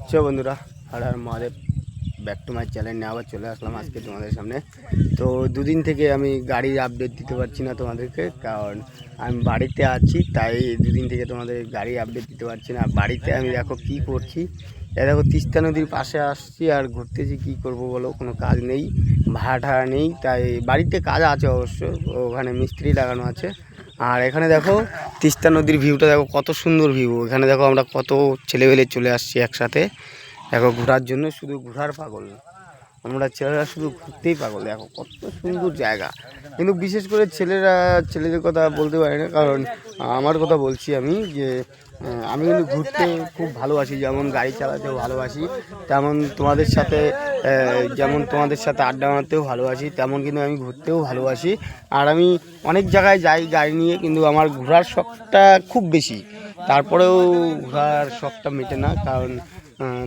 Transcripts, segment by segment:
চলো বন্ধুরা, আর আমাদের ব্যাক টু মাই চ্যানেল নিয়ে আবার চলে আসলাম আজকে তোমাদের সামনে। তো দুদিন থেকে আমি গাড়ির আপডেট দিতে পারছি না তোমাদেরকে, কারণ আমি বাড়িতে আছি, তাই দুদিন থেকে তোমাদের গাড়ি আপডেট দিতে পারছি না। বাড়িতে আমি দেখো কী করছি, দেখো তিস্তা নদীর পাশে আসছি আর ঘুরতেছি। কী করব বলো, কোনো কাজ নেই, ভাড়া নেই, তাই বাড়িতে কাজ আছে অবশ্য, ওখানে মিস্ত্রি লাগানো আছে। আর এখানে দেখো তিস্তা নদীর ভিউটা দেখো, কত সুন্দর ভিউ। এখানে দেখো আমরা কত ছেলেবেলে চলে আসছি একসাথে, দেখো ঘোরার জন্য, শুধু ঘোরার পাগল আমরা ছেলেরা, শুধু ঘুরতেই পাগল। দেখো কত সুন্দর জায়গা। কিন্তু বিশেষ করে ছেলেদের কথা বলতে পারি না, কারণ আমার কথা বলছি আমি, যে আমি কিন্তু ঘুরতে খুব ভালোবাসি, যেমন গাড়ি চালাতেও ভালোবাসি, তেমন তোমাদের সাথে আড্ডা মারতেও ভালোবাসি, তেমন কিন্তু আমি ঘুরতেও ভালোবাসি। আর আমি অনেক জায়গায় যাই গাড়ি নিয়ে, কিন্তু আমার ঘোরার শখটা খুব বেশি। তারপরেও ঘোরার শখটা মেটে না, কারণ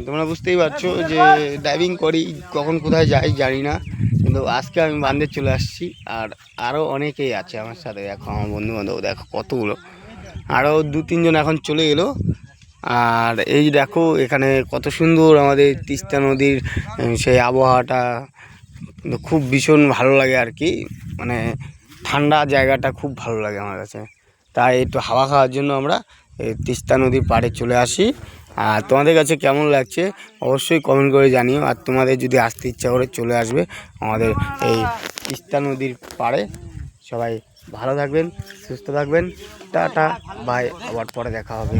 তোমরা বুঝতেই পারছো যে ড্রাইভিং করি, কখন কোথায় যাই জানি না। কিন্তু আজকে আমি বান্দে চলে আসছি, আর আরও অনেকেই আছে আমার সাথে। দেখো আমার বন্ধুবান্ধব দেখো কতগুলো, আরও 2-3 জন এখন চলে এলো। আর এই দেখো এখানে কত সুন্দর আমাদের তিস্তা নদীর সেই আবহাওয়াটা, খুব ভীষণ ভালো লাগে আর কি। মানে ঠান্ডা জায়গাটা খুব ভালো লাগে আমার কাছে, তাই একটু হাওয়া খাওয়ার জন্য আমরা এই তিস্তা নদীর পাড়ে চলে আসি। আর তোমাদের কাছে কেমন লাগছে অবশ্যই কমেন্ট করে জানিও। আর তোমাদের যদি আসতে ইচ্ছা করে চলে আসবে আমাদের এই তিস্তা নদীর পাড়ে। সবাই ভালো থাকবেন, সুস্থ থাকবেন, টাটা বাই, আবার পরে দেখা হবে।